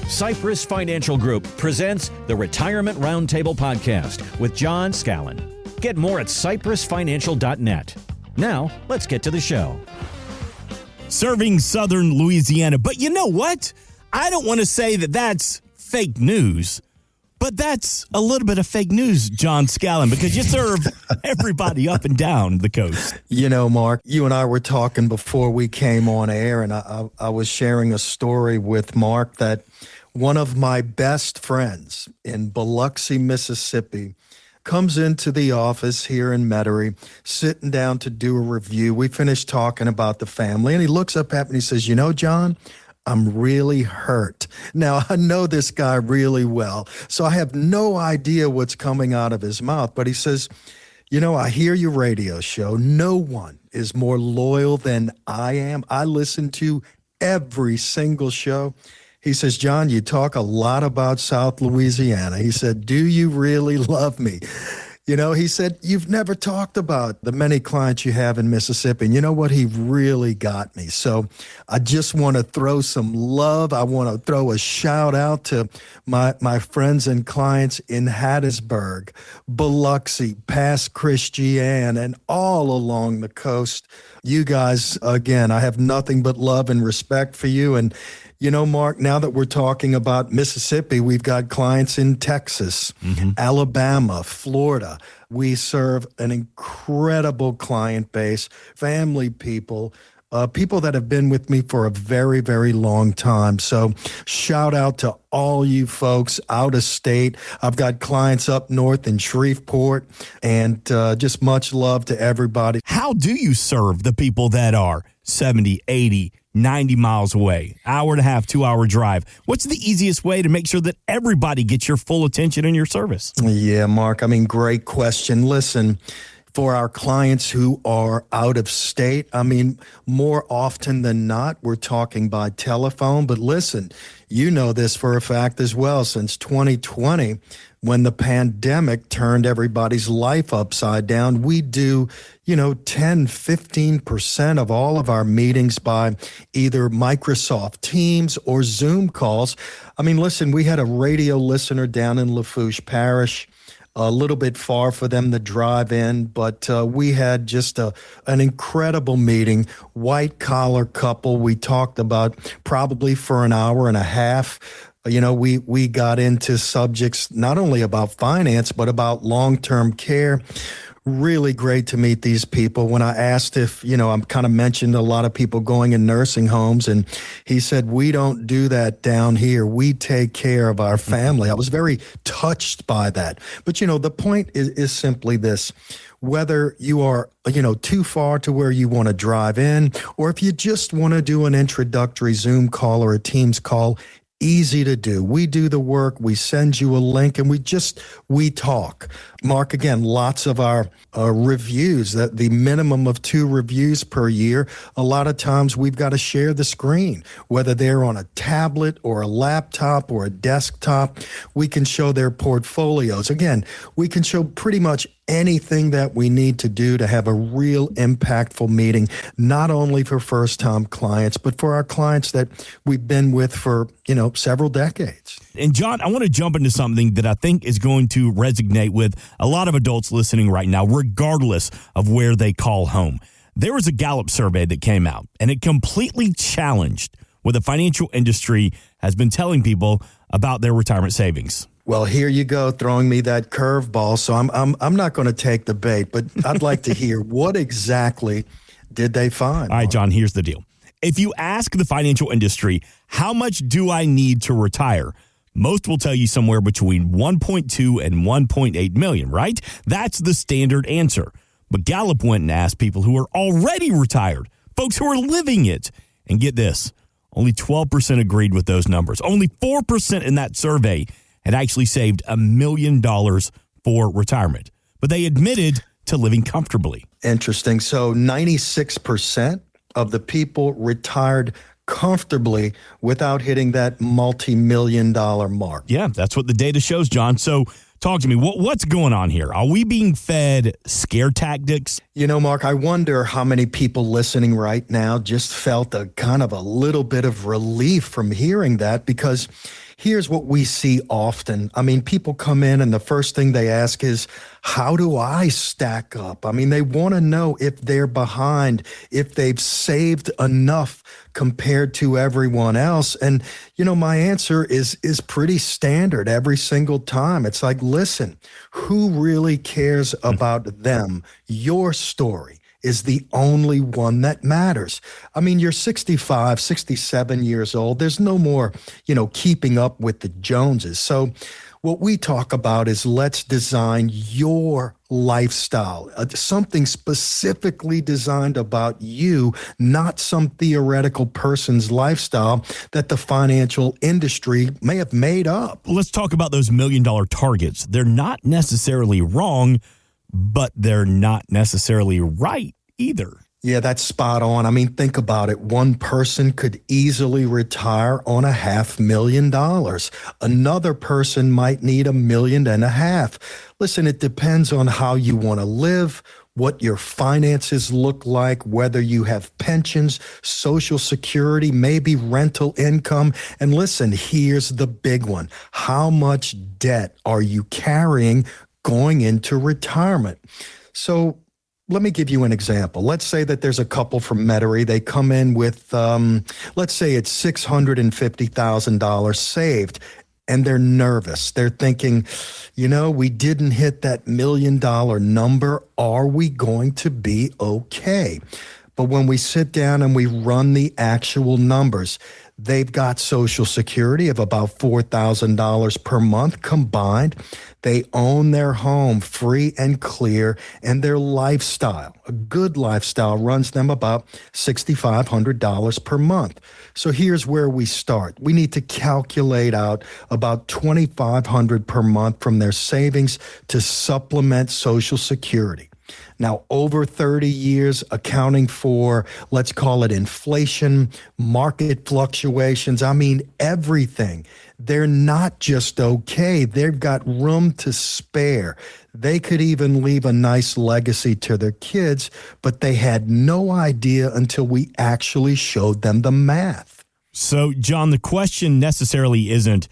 Cypress Financial Group presents the Retirement Roundtable Podcast with John Scallan. Get more at cypressfinancial.net. Now, let's get to the show. Serving southern Louisiana. But you know what? I don't want to say that that's fake news, but that's a little bit of fake news, John Scallan, because you serve everybody up and down the coast. You know, Mark, you and I were talking before we came on air, and I was sharing a story with Mark that one of my best friends in Biloxi, Mississippi, comes into the office here in Metairie, sitting down to do a review. We finished talking about the family, and he looks up at me and he says, "You know, John, I'm really hurt." Now, I know this guy really well, so I have no idea what's coming out of his mouth, but he says, "You know, I hear your radio show. No one is more loyal than I am. I listen to every single show." He says, "John, you talk a lot about South Louisiana." He said, "Do you really love me?" You know, he said, "You've never talked about the many clients you have in Mississippi." And you know what? He really got me. So I just want to throw some love. I want to throw a shout out to my friends and clients in Hattiesburg, Biloxi, past Christiane, and all along the coast. You guys, again, I have nothing but love and respect for you. And you know, Mark, now that we're talking about Mississippi, we've got clients in Texas, Alabama, Florida. We serve an incredible client base, family people, people that have been with me for a very, very long time. So shout out to all you folks out of state. I've got clients up north in Shreveport, and just much love to everybody. How do you serve the people that are 70, 80, 90 miles away, hour and a half, 2-hour drive? What's the easiest way to make sure that everybody gets your full attention in your service? Yeah, Mark, I mean, great question. Listen, for our clients who are out of state, I mean, more often than not, we're talking by telephone. But listen, you know this for a fact as well. Since 2020, when the pandemic turned everybody's life upside down, we do, 10, 15% of all of our meetings by either Microsoft Teams or Zoom calls. I mean, listen, we had a radio listener down in Lafourche Parish, a little bit far for them to drive in, but we had just an incredible meeting, white-collar couple. We talked about probably for an hour and a half. You know, we got into subjects not only about finance, but about long-term care. Really great to meet these people. When I asked if, I'm kind of mentioned a lot of people going in nursing homes, and he said, "We don't do that down here. We take care of our family." I was very touched by that. But, the point is simply this. Whether you are, too far to where you want to drive in, or if you just want to do an introductory Zoom call or a Teams call, easy to do. We do the work. We send you a link, and we talk. Mark, again, lots of our reviews, that the minimum of 2 reviews per year. A lot of times we've got to share the screen, whether they're on a tablet or a laptop or a desktop. We can show their portfolios. Again, we can show pretty much anything that we need to do to have a real impactful meeting, not only for first-time clients, but for our clients that we've been with for, several decades. And John, I want to jump into something that I think is going to resonate with a lot of adults listening right now, regardless of where they call home. There was a Gallup survey that came out, and it completely challenged what the financial industry has been telling people about their retirement savings. Well, here you go, throwing me that curveball. So I'm not going to take the bait, but I'd like to hear, what exactly did they find? All right, John, here's the deal. If you ask the financial industry, how much do I need to retire? Most will tell you somewhere between 1.2 and 1.8 million, right? That's the standard answer. But Gallup went and asked people who are already retired, folks who are living it. And get this, only 12% agreed with those numbers. Only 4% in that survey had actually saved $1 million for retirement. But they admitted to living comfortably. Interesting. So 96% of the people retired comfortably without hitting that multi-million-dollar mark. Yeah, that's what the data shows, John. So talk to me. What's going on here? Are we being fed scare tactics? Mark, I wonder how many people listening right now just felt a kind of a little bit of relief from hearing that, because Here's what we see often. I mean, people come in and the first thing they ask is, how do I stack up? I mean, they want to know if they're behind, if they've saved enough compared to everyone else. And, my answer is pretty standard every single time. It's like, listen, who really cares about them? Your story is the only one that matters. I mean, you're 65, 67 years old. There's no more, keeping up with the Joneses. So what we talk about is let's design your lifestyle, something specifically designed about you, not some theoretical person's lifestyle that the financial industry may have made up. Let's talk about those $1 million targets. They're not necessarily wrong, but they're not necessarily right either. Yeah, that's spot on. I mean, think about it. One person could easily retire on $500,000. Another person might need $1.5 million. Listen, it depends on how you want to live, what your finances look like, whether you have pensions, Social Security, maybe rental income. And listen, here's the big one. How much debt are you carrying going into retirement? So let me give you an example. Let's say that there's a couple from Metairie. They come in with, let's say it's $650,000 saved, and they're nervous. They're thinking, we didn't hit that $1 million number. Are we going to be okay? But when we sit down and we run the actual numbers, they've got Social Security of about $4,000 per month combined. They own their home free and clear, and their lifestyle, a good lifestyle, runs them about $6,500 per month. So here's where we start. We need to calculate out about $2,500 per month from their savings to supplement Social Security. Now, over 30 years, accounting for, let's call it inflation, market fluctuations, I mean, everything. They're not just okay. They've got room to spare. They could even leave a nice legacy to their kids, but they had no idea until we actually showed them the math. So, John, the question necessarily isn't,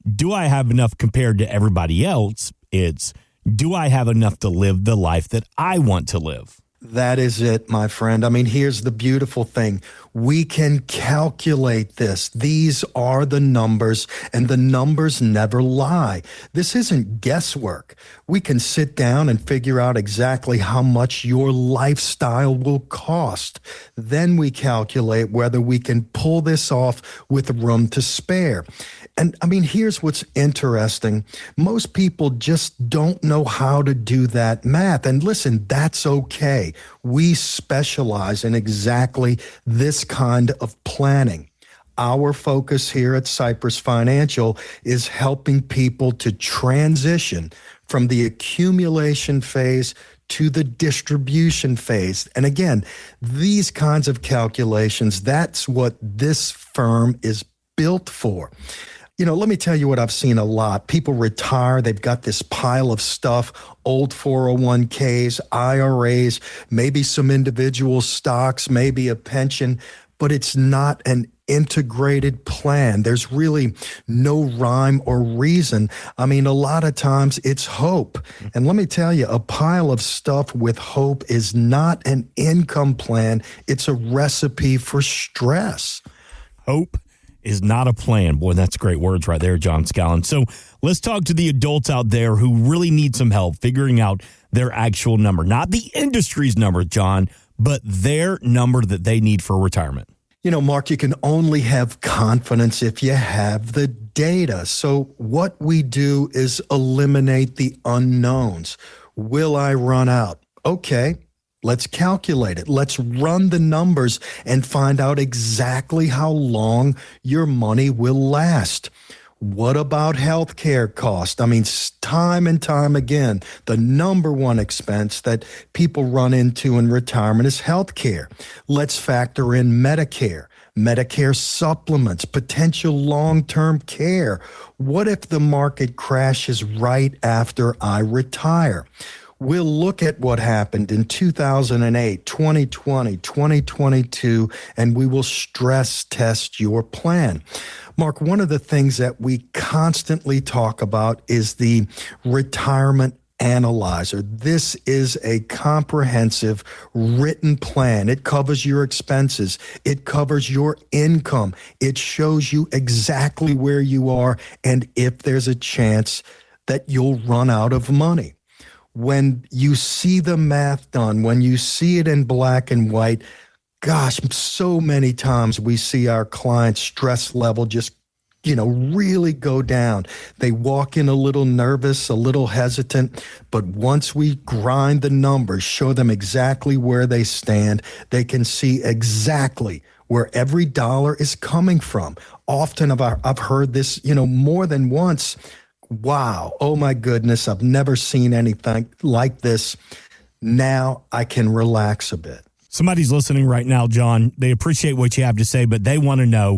do I have enough compared to everybody else? It's, do I have enough to live the life that I want to live? That is it, my friend. I mean, here's the beautiful thing. We can calculate this. These are the numbers, and the numbers never lie. This isn't guesswork. We can sit down and figure out exactly how much your lifestyle will cost. Then we calculate whether we can pull this off with room to spare. And I mean, here's what's interesting. Most people just don't know how to do that math. And listen, that's okay. We specialize in exactly this kind of planning. Our focus here at Cypress Financial is helping people to transition from the accumulation phase to the distribution phase. And again, these kinds of calculations, that's what this firm is built for. Let me tell you what I've seen a lot. People retire, they've got this pile of stuff, old 401ks, IRAs, maybe some individual stocks, maybe a pension, but it's not an integrated plan. There's really no rhyme or reason. I mean, a lot of times it's hope. And let me tell you, a pile of stuff with hope is not an income plan. It's a recipe for stress. Hope is not a plan. Boy, that's great words right there, John Scallan. So let's talk to the adults out there who really need some help figuring out their actual number. Not the industry's number, John, but their number that they need for retirement. Mark, you can only have confidence if you have the data. So what we do is eliminate the unknowns. Will I run out? Okay. Let's calculate it. Let's run the numbers and find out exactly how long your money will last. What about healthcare costs? I mean, time and time again, the number one expense that people run into in retirement is healthcare. Let's factor in Medicare, Medicare supplements, potential long-term care. What if the market crashes right after I retire? We'll look at what happened in 2008, 2020, 2022, and we will stress test your plan. Mark, one of the things that we constantly talk about is the retirement analyzer. This is a comprehensive written plan. It covers your expenses. It covers your income. It shows you exactly where you are and if there's a chance that you'll run out of money. When you see the math done, when you see it in black and white, gosh, so many times we see our clients' stress level just really go down. They walk in a little nervous, a little hesitant, but once we grind the numbers, show them exactly where they stand, they can see exactly where every dollar is coming from. Often I've heard this, more than once. Wow, oh my goodness, I've never seen anything like this. Now I can relax a bit. Somebody's listening right now, John. They appreciate what you have to say, but they want to know,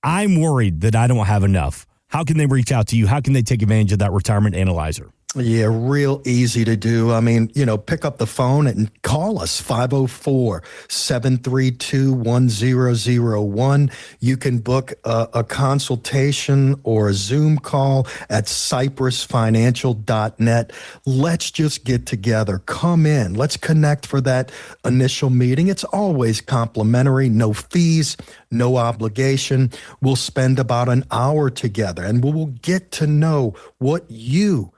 I'm worried that I don't have enough. How can they reach out to you? How can they take advantage of that retirement analyzer? Yeah, real easy to do. I mean, pick up the phone and call us, 504-732-1001. You can book a consultation or a Zoom call at cypressfinancial.net. Let's just get together. Come in. Let's connect for that initial meeting. It's always complimentary, no fees, no obligation. We'll spend about an hour together and we will get to know what you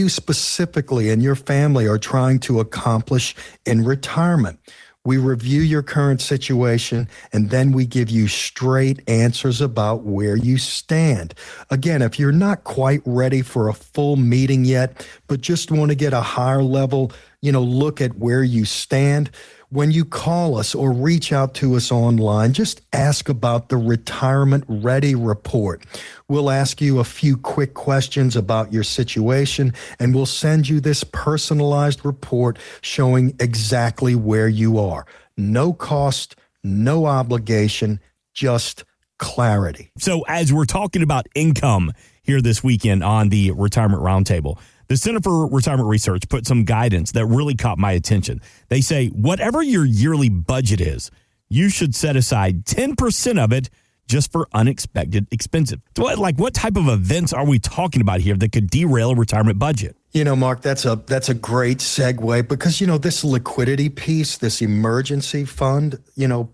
specifically and your family are trying to accomplish in retirement. We review your current situation, and then we give you straight answers about where you stand. Again, if you're not quite ready for a full meeting yet, but just want to get a higher level, look at where you stand, when you call us or reach out to us online, just ask about the Retirement Ready Report. We'll ask you a few quick questions about your situation, and we'll send you this personalized report showing exactly where you are. No cost, no obligation, just clarity. So as we're talking about income here this weekend on the Retirement Roundtable, the Center for Retirement Research put some guidance that really caught my attention. They say, whatever your yearly budget is, you should set aside 10% of it just for unexpected expenses. So what type of events are we talking about here that could derail a retirement budget? Mark, that's a great segue because, this liquidity piece, this emergency fund,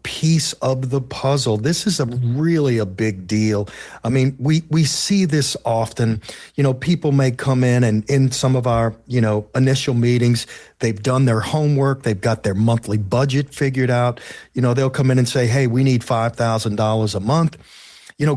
piece of the puzzle, this is really a big deal. I mean, we see this often. People may come in and in some of our, initial meetings, they've done their homework. They've got their monthly budget figured out. They'll come in and say, hey, we need $5,000 a month.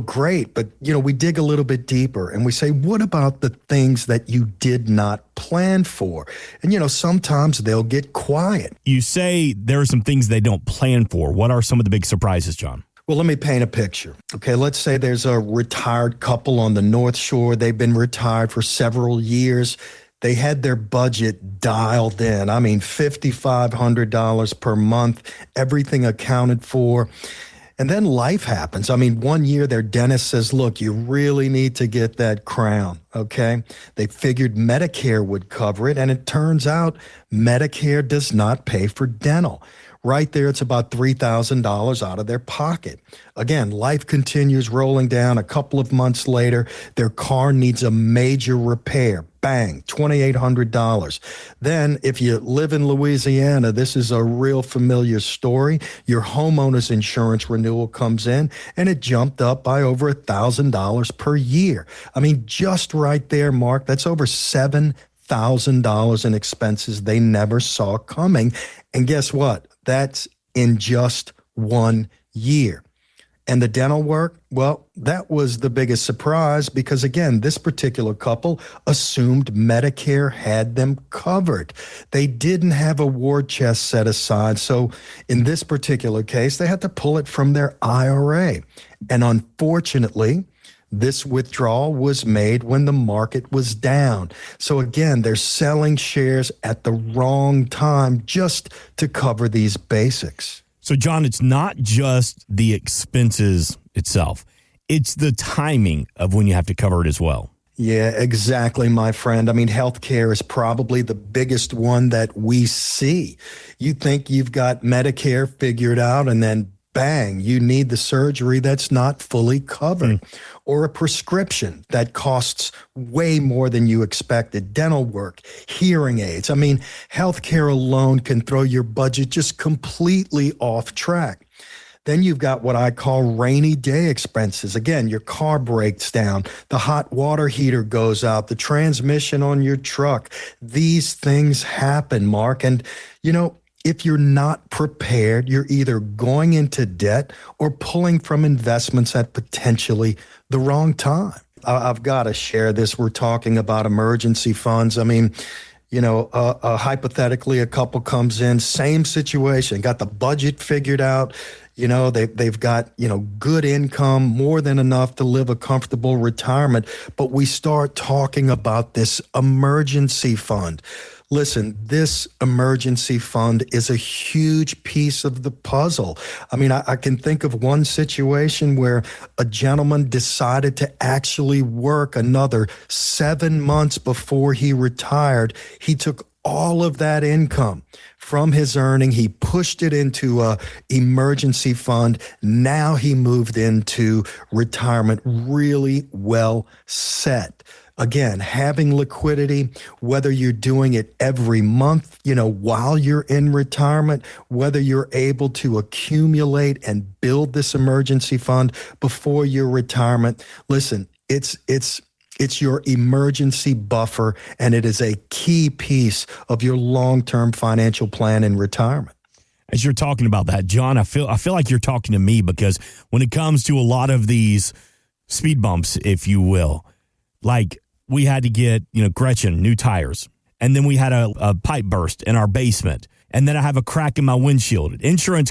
Great. But, we dig a little bit deeper and we say, what about the things that you did not plan for? And, sometimes they'll get quiet. You say there are some things they don't plan for. What are some of the big surprises, John? Well, let me paint a picture. Okay, let's say there's a retired couple on the North Shore. They've been retired for several years. They had their budget dialed in. I mean, $5,500 per month, everything accounted for. And then life happens. I mean, one year their dentist says, look, you really need to get that crown, okay? They figured Medicare would cover it, and it turns out Medicare does not pay for dental. Right there, it's about $3,000 out of their pocket. Again, life continues rolling down. A couple of months later, their car needs a major repair. Bang, $2,800. Then, if you live in Louisiana, this is a real familiar story. Your homeowner's insurance renewal comes in, and it jumped up by over $1,000 per year. I mean, just right there, Mark, that's over $7,000 in expenses they never saw coming. And guess what? That's in just 1 year. And the dental work, well, that was the biggest surprise because, again, this particular couple assumed Medicare had them covered. They didn't have a war chest set aside. So in this particular case, they had to pull it from their IRA. And unfortunately, this withdrawal was made when the market was down. So again, they're selling shares at the wrong time just to cover these basics. So, John, it's not just the expenses itself. It's the timing of when you have to cover it as well. Yeah, exactly, my friend. I mean, healthcare is probably the biggest one that we see. You think you've got Medicare figured out, and then bang, you need the surgery that's not fully covered, or a prescription that costs way more than you expected, dental work, hearing aids. I mean, healthcare alone can throw your budget just completely off track. Then you've got what I call rainy day expenses. Again, your car breaks down, the hot water heater goes out, the transmission on your truck. These things happen, Mark. And, if you're not prepared, you're either going into debt or pulling from investments at potentially the wrong time. I've got to share this. We're talking about emergency funds. I mean, hypothetically, a couple comes in, same situation, got the budget figured out. They've got, good income, more than enough to live a comfortable retirement. But we start talking about this emergency fund. Listen, this emergency fund is a huge piece of the puzzle. I mean, I can think of one situation where a gentleman decided to actually work another 7 months before he retired. He took all of that income from his earning. He pushed it into a emergency fund. Now he moved into retirement really well set. Again, having liquidity, whether you're doing it every month, while you're in retirement, whether you're able to accumulate and build this emergency fund before your retirement. Listen, it's your emergency buffer, and it is a key piece of your long-term financial plan in retirement. As you're talking about that, John, I feel like you're talking to me, because when it comes to a lot of these speed bumps, if you will, like we had to get, Gretchen, new tires. And then we had a pipe burst in our basement. And then I have a crack in my windshield.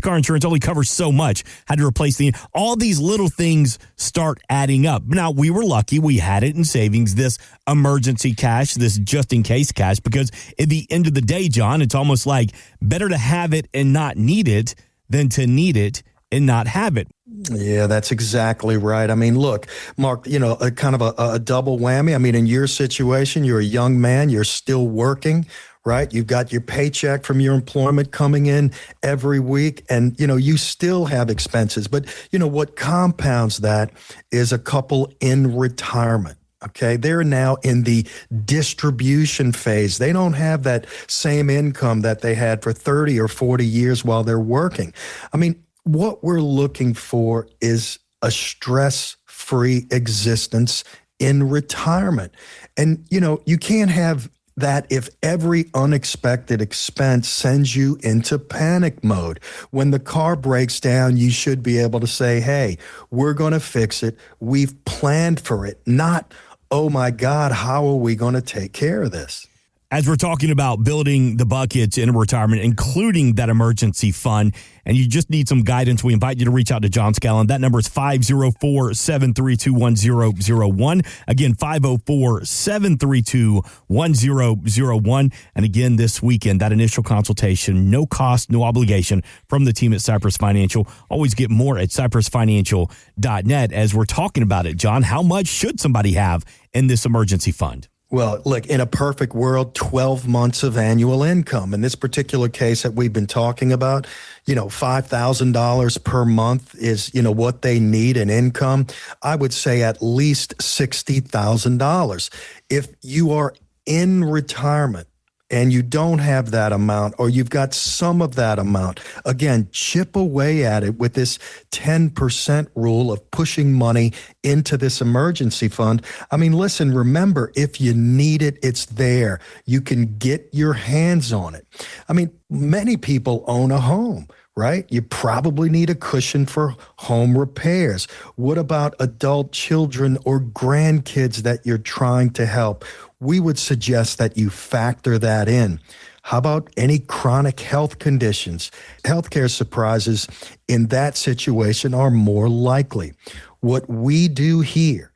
Car insurance only covers so much. Had to replace all these little things start adding up. Now, we were lucky. We had it in savings, this emergency cash, this just in case cash, because at the end of the day, John, it's almost like better to have it and not need it than to need it and not have it. Yeah, that's exactly right. I mean, look, Mark, a kind of a double whammy. I mean, in your situation, you're a young man, you're still working, right? You've got your paycheck from your employment coming in every week, and, you still have expenses. But, what compounds that is a couple in retirement. Okay, they're now in the distribution phase. They don't have that same income that they had for 30 or 40 years while they're working. I mean, what we're looking for is a stress-free existence in retirement. And, you can't have that if every unexpected expense sends you into panic mode. When the car breaks down, you should be able to say, hey, we're going to fix it. We've planned for it. Not, oh my God, how are we going to take care of this? As we're talking about building the buckets in retirement, including that emergency fund, and you just need some guidance, we invite you to reach out to John Scallan. That number is 504-732-1001. Again, 504-732-1001. And again, this weekend, that initial consultation, no cost, no obligation from the team at Cypress Financial. Always get more at cypressfinancial.net. As we're talking about it, John, how much should somebody have in this emergency fund? Well, look, in a perfect world, 12 months of annual income. In this particular case that we've been talking about, $5,000 per month is, what they need in income. I would say at least $60,000. If you are in retirement and you don't have that amount, or you've got some of that amount, again, chip away at it with this 10% rule of pushing money into this emergency fund. I mean, listen, remember, if you need it, it's there. You can get your hands on it. I mean, many people own a home, right? You probably need a cushion for home repairs. What about adult children or grandkids that you're trying to help? We would suggest that you factor that in. How about any chronic health conditions? Healthcare surprises in that situation are more likely. What we do here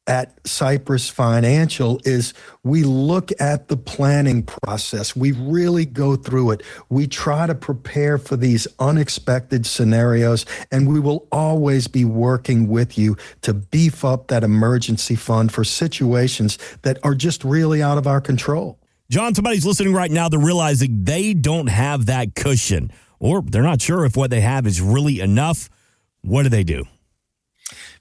at Cypress Financial is we look at the planning process. We really go through it. We try to prepare for these unexpected scenarios, and we will always be working with you to beef up that emergency fund for situations that are just really out of our control. John, somebody's listening right now. They're realizing they don't have that cushion, or they're not sure if what they have is really enough. What do they do?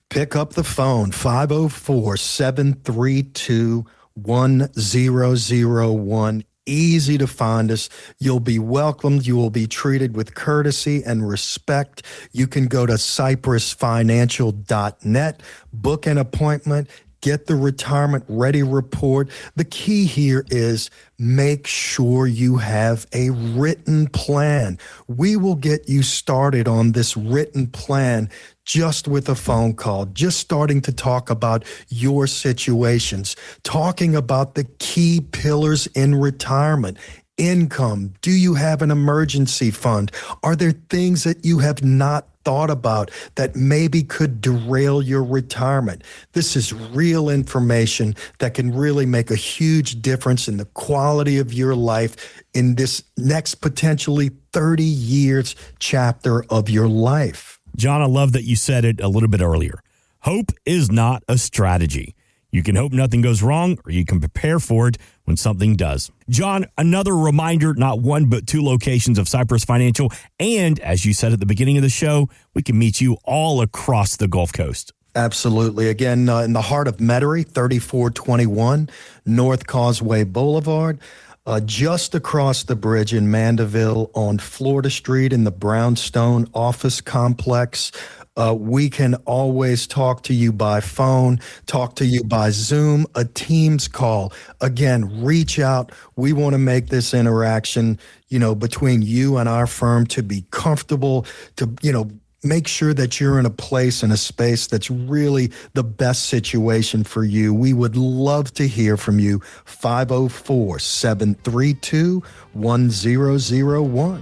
Pick up the phone, 504-732-1001. Easy to find us. You'll be welcomed. You will be treated with courtesy and respect. You can go to cypressfinancial.net, book an appointment, get the retirement ready report. The key here is make sure you have a written plan. We will get you started on this written plan just with a phone call, just starting to talk about your situations, talking about the key pillars in retirement. Income. Do you have an emergency fund? Are there things that you have not thought about that maybe could derail your retirement? This is real information that can really make a huge difference in the quality of your life in this next potentially 30 years chapter of your life. John, I love that you said it a little bit earlier. Hope is not a strategy. You can hope nothing goes wrong, or you can prepare for it when something does. John, another reminder, not one, but two locations of Cypress Financial. And as you said at the beginning of the show, we can meet you all across the Gulf Coast. Absolutely. Again, in the heart of Metairie, 3421 North Causeway Boulevard. Just across the bridge in Mandeville on Florida Street in the Brownstone office complex. We can always talk to you by phone, talk to you by Zoom, a Teams call. Again, reach out. We want to make this interaction, between you and our firm to be comfortable, to, make sure that you're in a place and a space that's really the best situation for you. We would love to hear from you. 504-732-1001.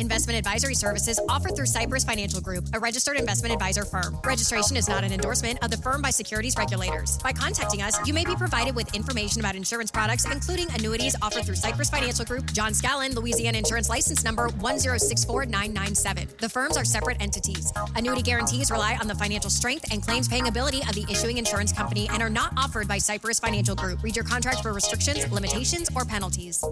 Investment advisory services offered through Cypress Financial Group, a registered investment advisor firm. Registration is not an endorsement of the firm by securities regulators. By contacting us, you may be provided with information about insurance products, including annuities offered through Cypress Financial Group, John Scallan, Louisiana Insurance License Number 1064997. The firms are separate entities. Annuity guarantees rely on the financial strength and claims paying ability of the issuing insurance company and are not offered by Cypress Financial Group. Read your contract for restrictions, limitations, or penalties.